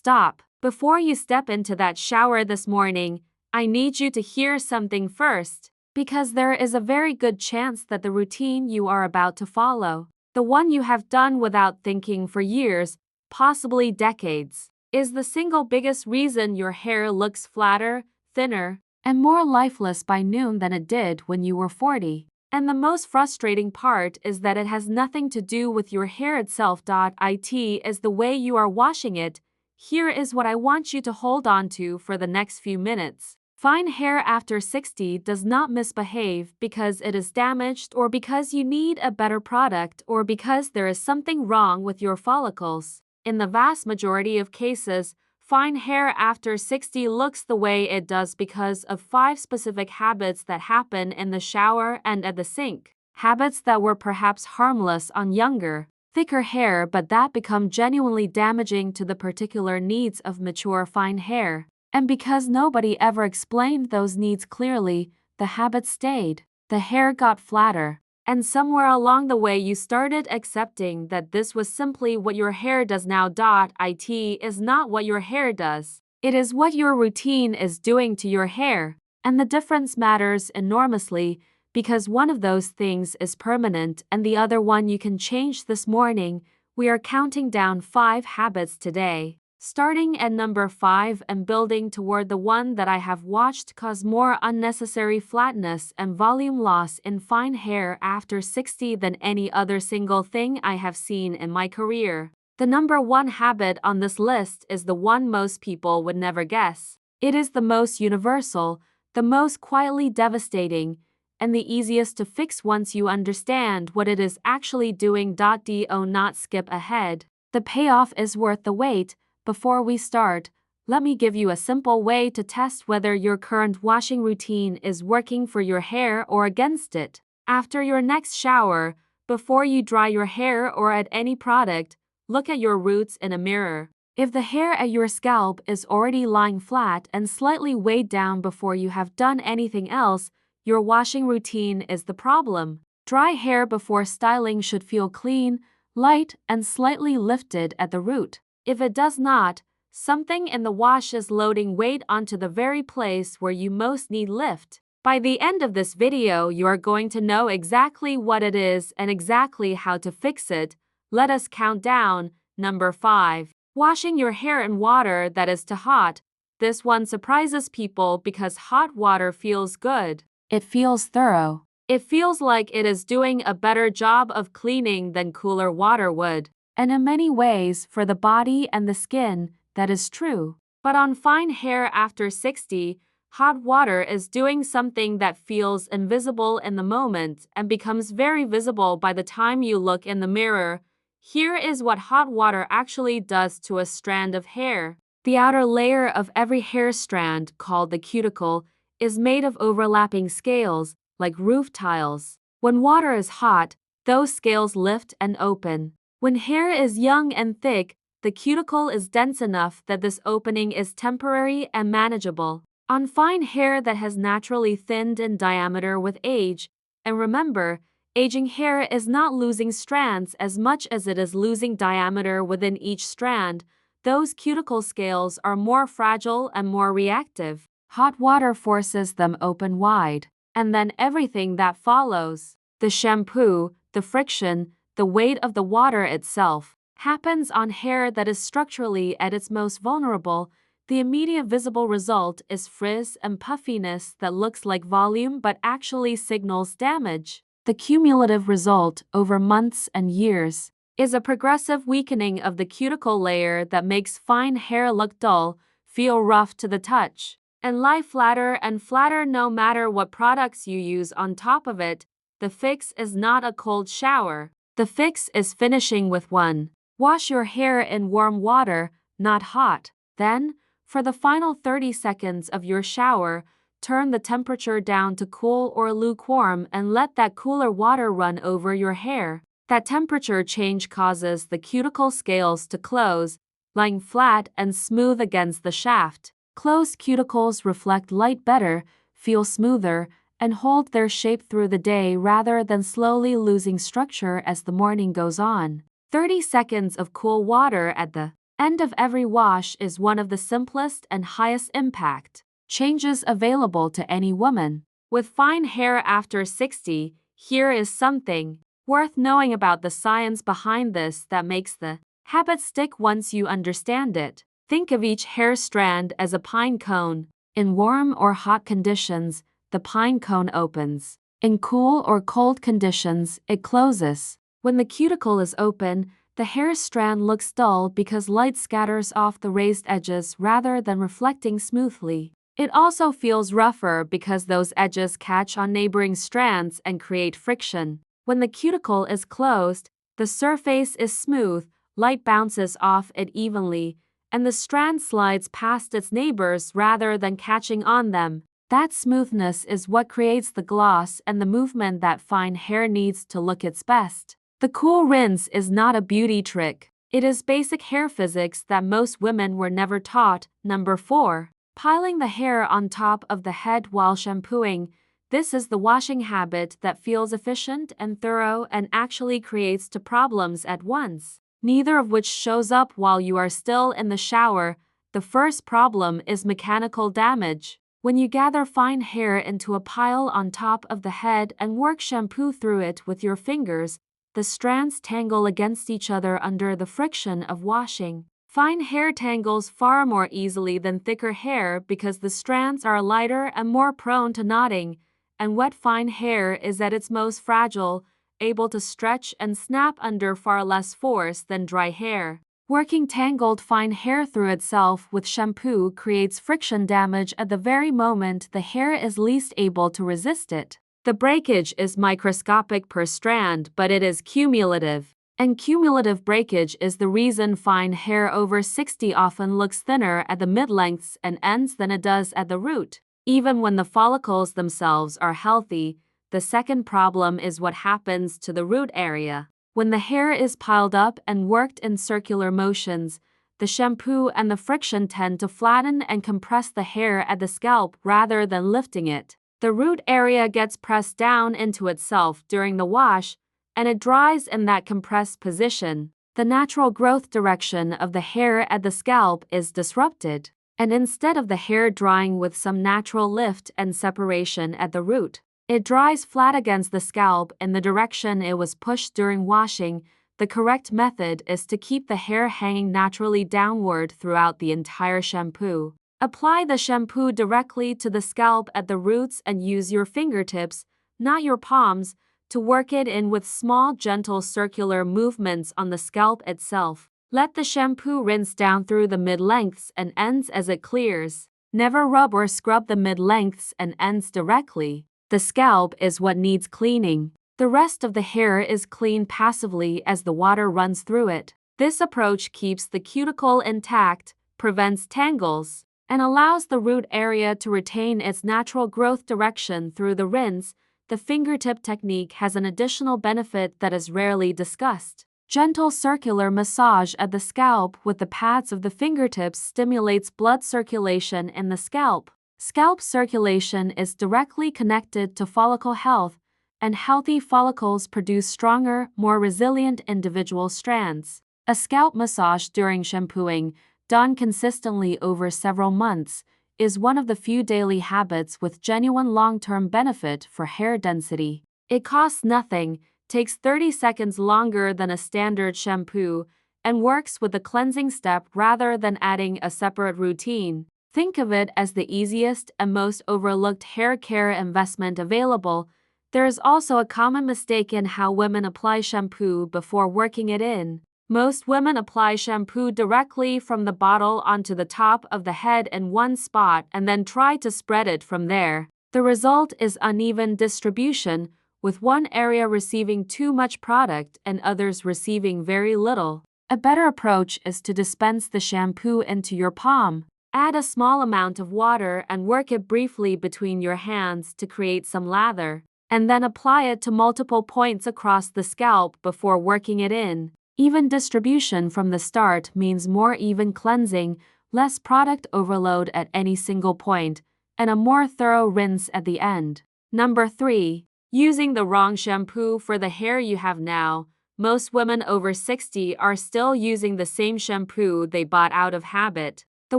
Stop. Before you step into that shower this morning, I need you to hear something first, because there is a very good chance that the routine you are about to follow, the one you have done without thinking for years, possibly decades, is the single biggest reason your hair looks flatter, thinner, and more lifeless by noon than it did when you were 40. And the most frustrating part is that it has nothing to do with your hair itself. It is the way you are washing it. Here is what I want you to hold on to for the next few minutes. Fine hair after 60 does not misbehave because it is damaged or because you need a better product or because there is something wrong with your follicles. In the vast majority of cases, fine hair after 60 looks the way it does because of 5 specific habits that happen in the shower and at the sink. Habits that were perhaps harmless on younger, thicker hair but that become genuinely damaging to the particular needs of mature fine hair. And because nobody ever explained those needs clearly, the habit stayed. The hair got flatter. And somewhere along the way you started accepting that this was simply what your hair does now. It is not what your hair does. It is what your routine is doing to your hair. And the difference matters enormously because one of those things is permanent and the other one you can change this morning. We are counting down 5 habits today, starting at number 5 and building toward the one that I have watched cause more unnecessary flatness and volume loss in fine hair after 60 than any other single thing I have seen in my career. The number 1 habit on this list is the one most people would never guess. It is the most universal, the most quietly devastating, and the easiest to fix once you understand what it is actually doing. Do not skip ahead. The payoff is worth the wait. Before we start, let me give you a simple way to test whether your current washing routine is working for your hair or against it. After your next shower, before you dry your hair or add any product, look at your roots in a mirror. If the hair at your scalp is already lying flat and slightly weighed down before you have done anything else, your washing routine is the problem. Dry hair before styling should feel clean, light, and slightly lifted at the root. If it does not, something in the wash is loading weight onto the very place where you most need lift. By the end of this video, you are going to know exactly what it is and exactly how to fix it. Let us count down. Number 5. Washing your hair in water that is too hot. This one surprises people because hot water feels good. It feels thorough. It feels like it is doing a better job of cleaning than cooler water would. And in many ways, for the body and the skin, that is true. But on fine hair after 60, hot water is doing something that feels invisible in the moment and becomes very visible by the time you look in the mirror. Here is what hot water actually does to a strand of hair. The outer layer of every hair strand, called the cuticle, is made of overlapping scales, like roof tiles. When water is hot, those scales lift and open. When hair is young and thick, the cuticle is dense enough that this opening is temporary and manageable. On fine hair that has naturally thinned in diameter with age, and remember, aging hair is not losing strands as much as it is losing diameter within each strand, those cuticle scales are more fragile and more reactive. Hot water forces them open wide, and then everything that follows, the shampoo, the friction, the weight of the water itself, happens on hair that is structurally at its most vulnerable. The immediate visible result is frizz and puffiness that looks like volume but actually signals damage. The cumulative result, over months and years, is a progressive weakening of the cuticle layer that makes fine hair look dull, feel rough to the touch, and lie flatter and flatter no matter what products you use on top of it. The fix is not a cold shower. The fix is finishing with one. Wash your hair in warm water, not hot. Then, for the final 30 seconds of your shower, turn the temperature down to cool or lukewarm and let that cooler water run over your hair. That temperature change causes the cuticle scales to close, lying flat and smooth against the shaft. Closed cuticles reflect light better, feel smoother, and hold their shape through the day rather than slowly losing structure as the morning goes on. 30 seconds of cool water at the End of every wash is one of the simplest and highest impact changes available to any woman. With fine hair after 60, here is something worth knowing about the science behind this that makes the habit stick once you understand it. Think of each hair strand as a pine cone. In warm or hot conditions, the pine cone opens. In cool or cold conditions, it closes. When the cuticle is open, the hair strand looks dull because light scatters off the raised edges rather than reflecting smoothly. It also feels rougher because those edges catch on neighboring strands and create friction. When the cuticle is closed, the surface is smooth, light bounces off it evenly, and the strand slides past its neighbors rather than catching on them. That smoothness is what creates the gloss and the movement that fine hair needs to look its best. The cool rinse is not a beauty trick. It is basic hair physics that most women were never taught. Number 4. Piling the hair on top of the head while shampooing. This is the washing habit that feels efficient and thorough and actually creates two problems at once, neither of which shows up while you are still in the shower. The first problem is mechanical damage. When you gather fine hair into a pile on top of the head and work shampoo through it with your fingers, the strands tangle against each other under the friction of washing. Fine hair tangles far more easily than thicker hair because the strands are lighter and more prone to knotting, and wet fine hair is at its most fragile, able to stretch and snap under far less force than dry hair. Working tangled fine hair through itself with shampoo creates friction damage at the very moment the hair is least able to resist it. The breakage is microscopic per strand, but it is cumulative. And cumulative breakage is the reason fine hair over 60 often looks thinner at the mid-lengths and ends than it does at the root. Even when the follicles themselves are healthy, the second problem is what happens to the root area. When the hair is piled up and worked in circular motions, the shampoo and the friction tend to flatten and compress the hair at the scalp rather than lifting it. The root area gets pressed down into itself during the wash, and it dries in that compressed position. The natural growth direction of the hair at the scalp is disrupted, and instead of the hair drying with some natural lift and separation at the root, it dries flat against the scalp in the direction it was pushed during washing. The correct method is to keep the hair hanging naturally downward throughout the entire shampoo. Apply the shampoo directly to the scalp at the roots and use your fingertips, not your palms, to work it in with small, gentle circular movements on the scalp itself. Let the shampoo rinse down through the mid-lengths and ends as it clears. Never rub or scrub the mid-lengths and ends directly. The scalp is what needs cleaning. The rest of the hair is cleaned passively as the water runs through it. This approach keeps the cuticle intact, prevents tangles, and allows the root area to retain its natural growth direction through the rinse. The fingertip technique has an additional benefit that is rarely discussed. Gentle circular massage at the scalp with the pads of the fingertips stimulates blood circulation in the scalp. Scalp circulation is directly connected to follicle health, and healthy follicles produce stronger, more resilient individual strands. A scalp massage during shampooing, done consistently over several months, is one of the few daily habits with genuine long-term benefit for hair density. It costs nothing, takes 30 seconds longer than a standard shampoo, and works with the cleansing step rather than adding a separate routine. Think of it as the easiest and most overlooked hair care investment available. There is also a common mistake in how women apply shampoo before working it in. Most women apply shampoo directly from the bottle onto the top of the head in one spot and then try to spread it from there. The result is uneven distribution, with one area receiving too much product and others receiving very little. A better approach is to dispense the shampoo into your palm. Add a small amount of water and work it briefly between your hands to create some lather, and then apply it to multiple points across the scalp before working it in. Even distribution from the start means more even cleansing, less product overload at any single point, and a more thorough rinse at the end. Number 3. Using the wrong shampoo for the hair you have now. most women over 60 are still using the same shampoo they bought out of habit. The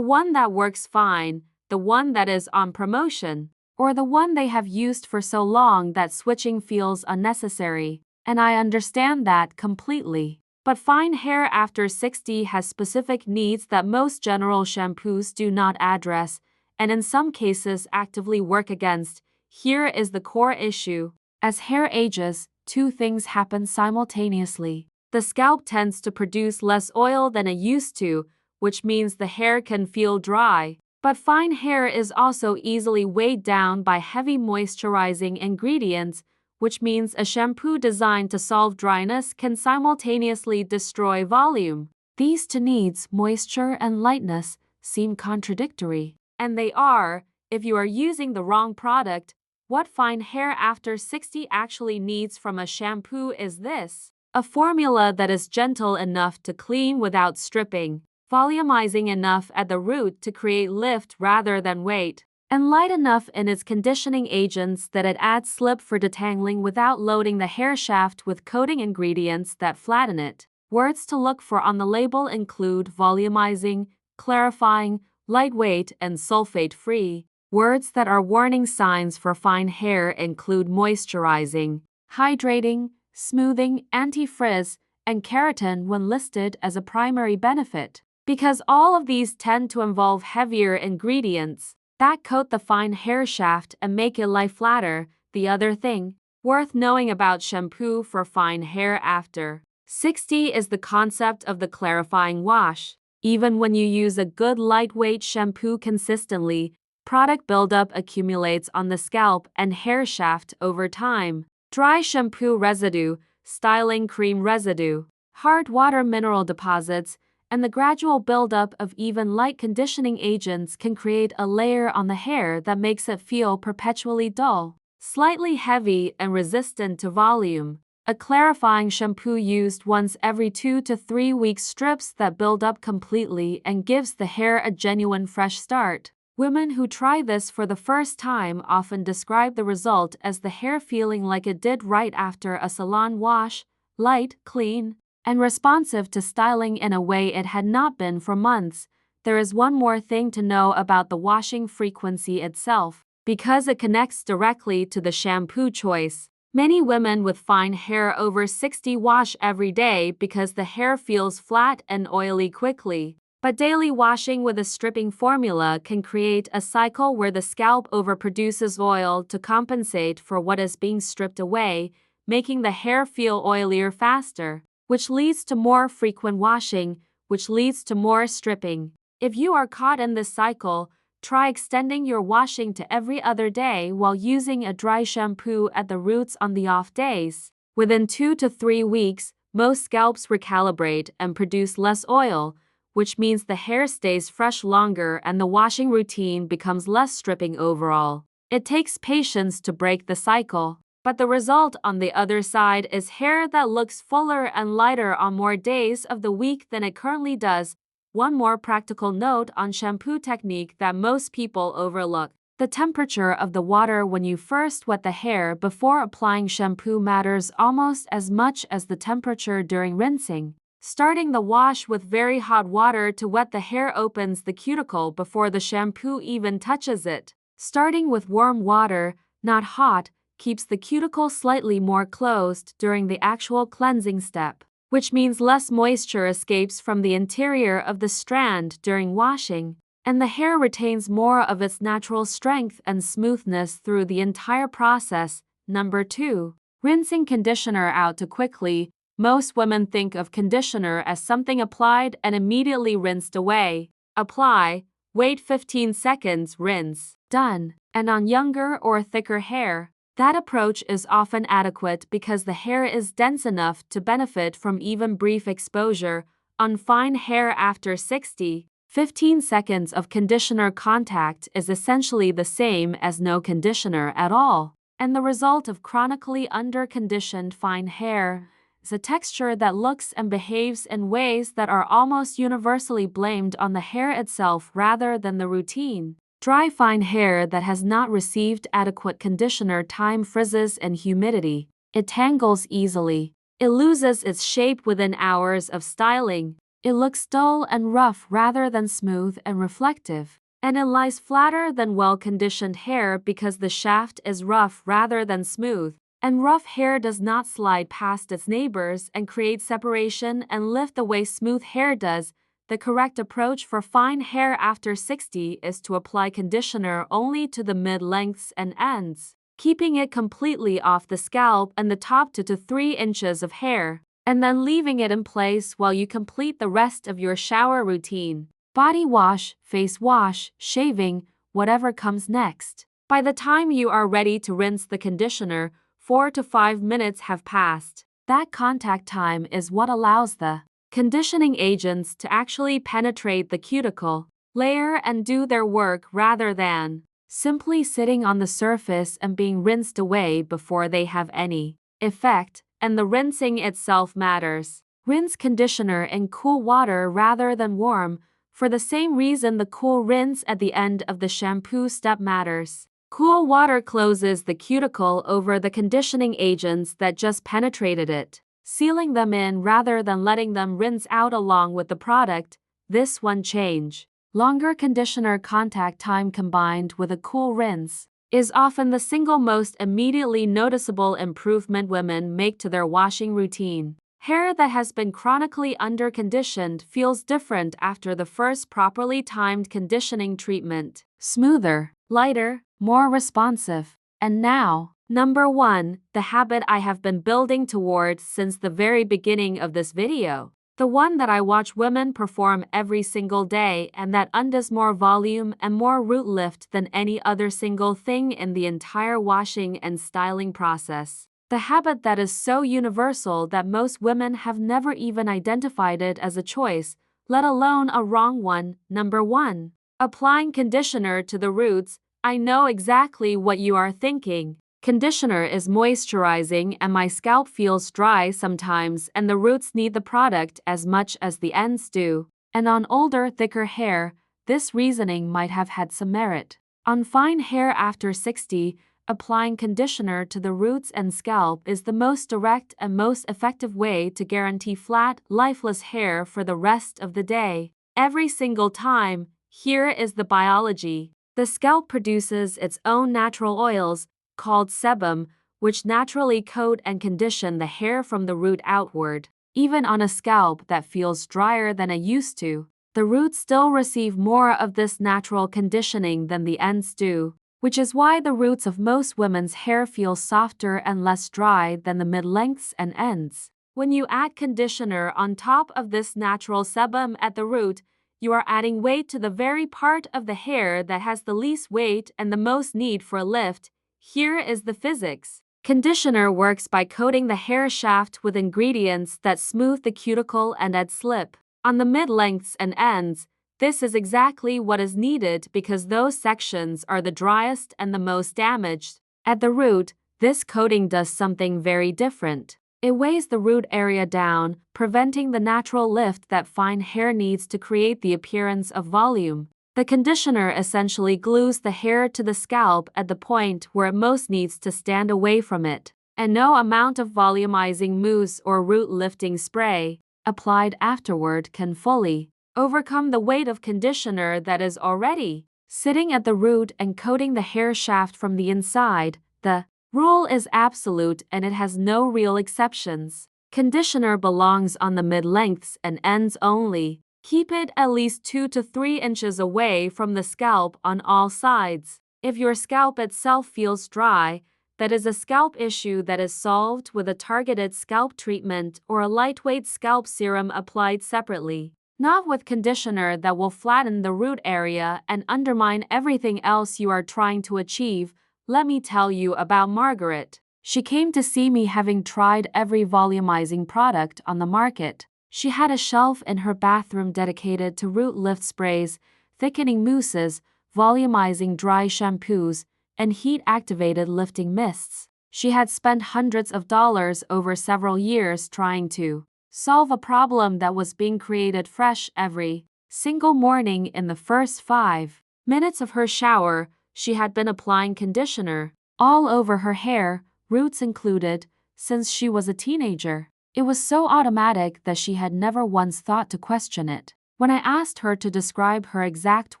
one that works fine, the one that is on promotion, or the one they have used for so long that switching feels unnecessary. And I understand that completely. But fine hair after 60 has specific needs that most general shampoos do not address, and in some cases actively work against. Here is the core issue. As hair ages, two things happen simultaneously. The scalp tends to produce less oil than it used to, which means the hair can feel dry. But fine hair is also easily weighed down by heavy moisturizing ingredients, which means a shampoo designed to solve dryness can simultaneously destroy volume. These two needs, moisture and lightness, seem contradictory. And they are, if you are using the wrong product. What fine hair after 60 actually needs from a shampoo is this: a formula that is gentle enough to clean without stripping, volumizing enough at the root to create lift rather than weight, and light enough in its conditioning agents that it adds slip for detangling without loading the hair shaft with coating ingredients that flatten it. Words to look for on the label include volumizing, clarifying, lightweight, and sulfate-free. Words that are warning signs for fine hair include moisturizing, hydrating, smoothing, anti-frizz, and keratin when listed as a primary benefit. Because all of these tend to involve heavier ingredients that coat the fine hair shaft and make it lie flatter. The other thing worth knowing about shampoo for fine hair after 60 is the concept of the clarifying wash. Even when you use a good lightweight shampoo consistently, product buildup accumulates on the scalp and hair shaft over time. Dry shampoo residue, styling cream residue, hard water mineral deposits, and the gradual buildup of even light conditioning agents can create a layer on the hair that makes it feel perpetually dull, slightly heavy, and resistant to volume. A clarifying shampoo used once every 2 to 3 weeks strips that build up completely and gives the hair a genuine fresh start. Women who try this for the first time often describe the result as the hair feeling like it did right after a salon wash, light, clean, and responsive to styling in a way it had not been for months. There is one more thing to know about the washing frequency itself, because it connects directly to the shampoo choice. Many women with fine hair over 60 wash every day because the hair feels flat and oily quickly. But daily washing with a stripping formula can create a cycle where the scalp overproduces oil to compensate for what is being stripped away, making the hair feel oilier faster, which leads to more frequent washing, which leads to more stripping. If you are caught in this cycle, try extending your washing to every other day while using a dry shampoo at the roots on the off days. Within 2 to 3 weeks, most scalps recalibrate and produce less oil, which means the hair stays fresh longer and the washing routine becomes less stripping overall. It takes patience to break the cycle, but the result on the other side is hair that looks fuller and lighter on more days of the week than it currently does. One more practical note on shampoo technique that most people overlook. The temperature of the water when you first wet the hair before applying shampoo matters almost as much as the temperature during rinsing. Starting the wash with very hot water to wet the hair opens the cuticle before the shampoo even touches it. Starting with warm water, not hot, keeps the cuticle slightly more closed during the actual cleansing step, which means less moisture escapes from the interior of the strand during washing, and the hair retains more of its natural strength and smoothness through the entire process. Number 2. Rinsing conditioner out too quickly. Most women think of conditioner as something applied and immediately rinsed away. Apply, wait 15 seconds, rinse, done. And on younger or thicker hair, that approach is often adequate because the hair is dense enough to benefit from even brief exposure. On fine hair after 60, 15 seconds of conditioner contact is essentially the same as no conditioner at all. And the result of chronically under-conditioned fine hair is a texture that looks and behaves in ways that are almost universally blamed on the hair itself rather than the routine. Dry fine hair that has not received adequate conditioner time frizzes in humidity. It tangles easily. It loses its shape within hours of styling. It looks dull and rough rather than smooth and reflective. And it lies flatter than well-conditioned hair because the shaft is rough rather than smooth. And rough hair does not slide past its neighbors and create separation and lift the way smooth hair does. The correct approach for fine hair after 60 is to apply conditioner only to the mid-lengths and ends, keeping it completely off the scalp and the top 2 to 3 inches of hair, and then leaving it in place while you complete the rest of your shower routine. Body wash, face wash, shaving, whatever comes next. By the time you are ready to rinse the conditioner, 4 to 5 minutes have passed. That contact time is what allows the conditioning agents to actually penetrate the cuticle layer and do their work rather than simply sitting on the surface and being rinsed away before they have any effect, and the rinsing itself matters. Rinse conditioner in cool water rather than warm. For the same reason, the cool rinse at the end of the shampoo step matters. Cool water closes the cuticle over the conditioning agents that just penetrated it, sealing them in rather than letting them rinse out along with the product. This one change, longer conditioner contact time combined with a cool rinse, is often the single most immediately noticeable improvement women make to their washing routine. Hair that has been chronically under-conditioned feels different after the first properly timed conditioning treatment. Smoother, lighter, more responsive. And now, number 1, the habit I have been building towards since the very beginning of this video. The one that I watch women perform every single day and that undoes more volume and more root lift than any other single thing in the entire washing and styling process. The habit that is so universal that most women have never even identified it as a choice, let alone a wrong one. Number 1. Applying conditioner to the roots. I know exactly what you are thinking. Conditioner is moisturizing and my scalp feels dry sometimes, and the roots need the product as much as the ends do. And on older, thicker hair, this reasoning might have had some merit. On fine hair after 60, applying conditioner to the roots and scalp is the most direct and most effective way to guarantee flat, lifeless hair for the rest of the day. Every single time. Here is the biology. The scalp produces its own natural oils, called sebum, which naturally coat and condition the hair from the root outward. Even on a scalp that feels drier than it used to, the roots still receive more of this natural conditioning than the ends do, which is why the roots of most women's hair feel softer and less dry than the mid-lengths and ends. When you add conditioner on top of this natural sebum at the root, you are adding weight to the very part of the hair that has the least weight and the most need for a lift. Here is the physics. Conditioner works by coating the hair shaft with ingredients that smooth the cuticle and add slip. On the mid-lengths and ends, this is exactly what is needed because those sections are the driest and the most damaged. At the root, this coating does something very different. It weighs the root area down, preventing the natural lift that fine hair needs to create the appearance of volume. The conditioner essentially glues the hair to the scalp at the point where it most needs to stand away from it, and no amount of volumizing mousse or root lifting spray, applied afterward, can fully overcome the weight of conditioner that is already sitting at the root and coating the hair shaft from the inside. The rule is absolute and it has no real exceptions. Conditioner belongs on the mid-lengths and ends only. Keep it at least 2 to 3 inches away from the scalp on all sides. If your scalp itself feels dry, that is a scalp issue that is solved with a targeted scalp treatment or a lightweight scalp serum applied separately, not with conditioner that will flatten the root area and undermine everything else you are trying to achieve. Let me tell you about Margaret. She came to see me having tried every volumizing product on the market. She had a shelf in her bathroom dedicated to root lift sprays, thickening mousses, volumizing dry shampoos, and heat-activated lifting mists. She had spent hundreds of dollars over several years trying to solve a problem that was being created fresh every single morning. In the first 5 minutes of her shower, she had been applying conditioner all over her hair, roots included, since she was a teenager. It was so automatic that she had never once thought to question it. When I asked her to describe her exact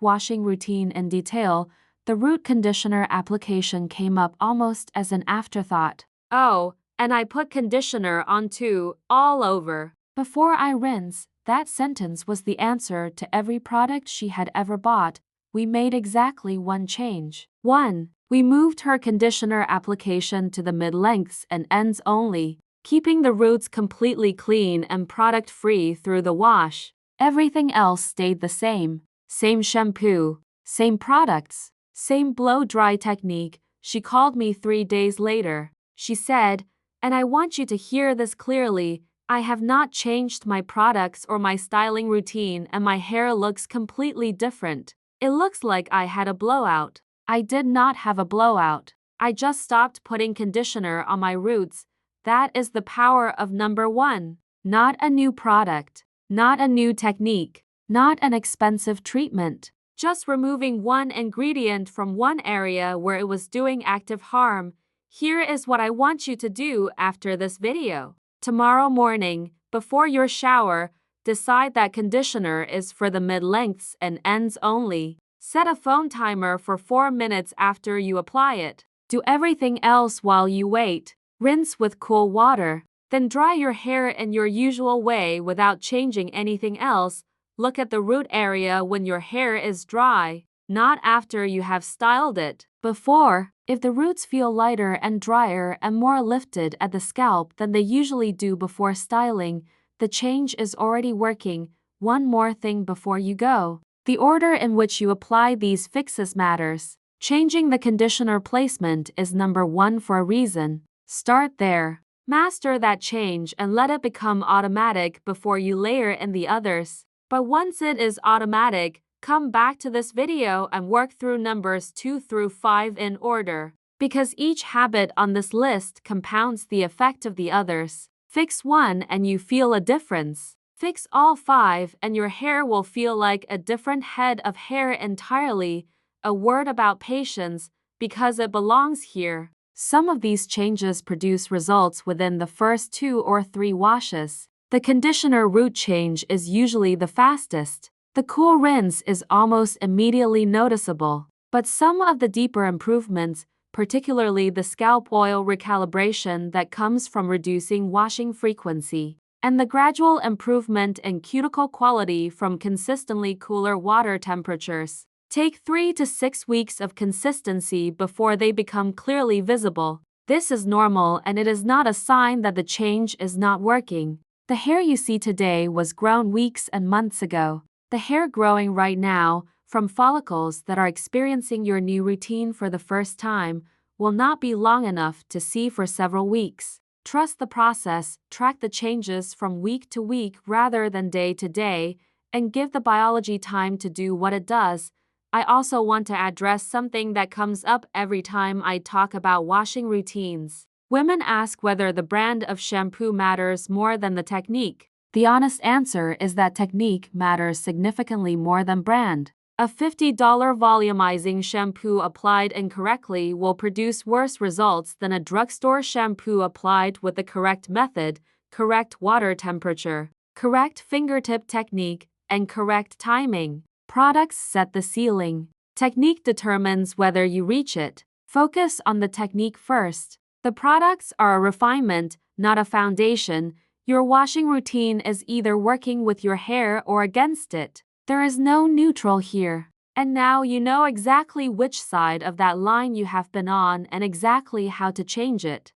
washing routine in detail, the root conditioner application came up almost as an afterthought. Oh, and I put conditioner on too, all over. Before I rinse, that sentence was the answer to every product she had ever bought. We made exactly one change. 1. We moved her conditioner application to the mid-lengths and ends only, keeping the roots completely clean and product-free through the wash. Everything else stayed the same. Same shampoo, same products, same blow-dry technique. She called me 3 days later. She said, "And I want you to hear this clearly, I have not changed my products or my styling routine and my hair looks completely different. It looks like I had a blowout." I did not have a blowout. I just stopped putting conditioner on my roots. That is the power of number 1. Not a new product, not a new technique, not an expensive treatment. Just removing one ingredient from one area where it was doing active harm. Here is what I want you to do after this video. Tomorrow morning, before your shower, decide that conditioner is for the mid-lengths and ends only. Set a phone timer for 4 minutes after you apply it. Do everything else while you wait. Rinse with cool water. Then dry your hair in your usual way without changing anything else. Look at the root area when your hair is dry, not after you have styled it. Before, if the roots feel lighter and drier and more lifted at the scalp than they usually do before styling, the change is already working. One more thing before you go. The order in which you apply these fixes matters. Changing the conditioner placement is number 1 for a reason. Start there. Master that change and let it become automatic before you layer in the others. But once it is automatic, come back to this video and work through numbers 2 through 5 in order. Because each habit on this list compounds the effect of the others. Fix 1 and you feel a difference. Fix all 5 and your hair will feel like a different head of hair entirely. A word about patience, because it belongs here. Some of these changes produce results within the first 2 or 3 washes. The conditioner root change is usually the fastest. The cool rinse is almost immediately noticeable. But some of the deeper improvements, particularly the scalp oil recalibration that comes from reducing washing frequency, and the gradual improvement in cuticle quality from consistently cooler water temperatures, take 3 to 6 weeks of consistency before they become clearly visible. This is normal and it is not a sign that the change is not working. The hair you see today was grown weeks and months ago. The hair growing right now, from follicles that are experiencing your new routine for the first time, will not be long enough to see for several weeks. Trust the process, track the changes from week to week rather than day to day, and give the biology time to do what it does. I also want to address something that comes up every time I talk about washing routines. Women ask whether the brand of shampoo matters more than the technique. The honest answer is that technique matters significantly more than brand. A $50 volumizing shampoo applied incorrectly will produce worse results than a drugstore shampoo applied with the correct method, correct water temperature, correct fingertip technique, and correct timing. Products set the ceiling. Technique determines whether you reach it. Focus on the technique first. The products are a refinement, not a foundation. Your washing routine is either working with your hair or against it. There is no neutral here. And now you know exactly which side of that line you have been on and exactly how to change it.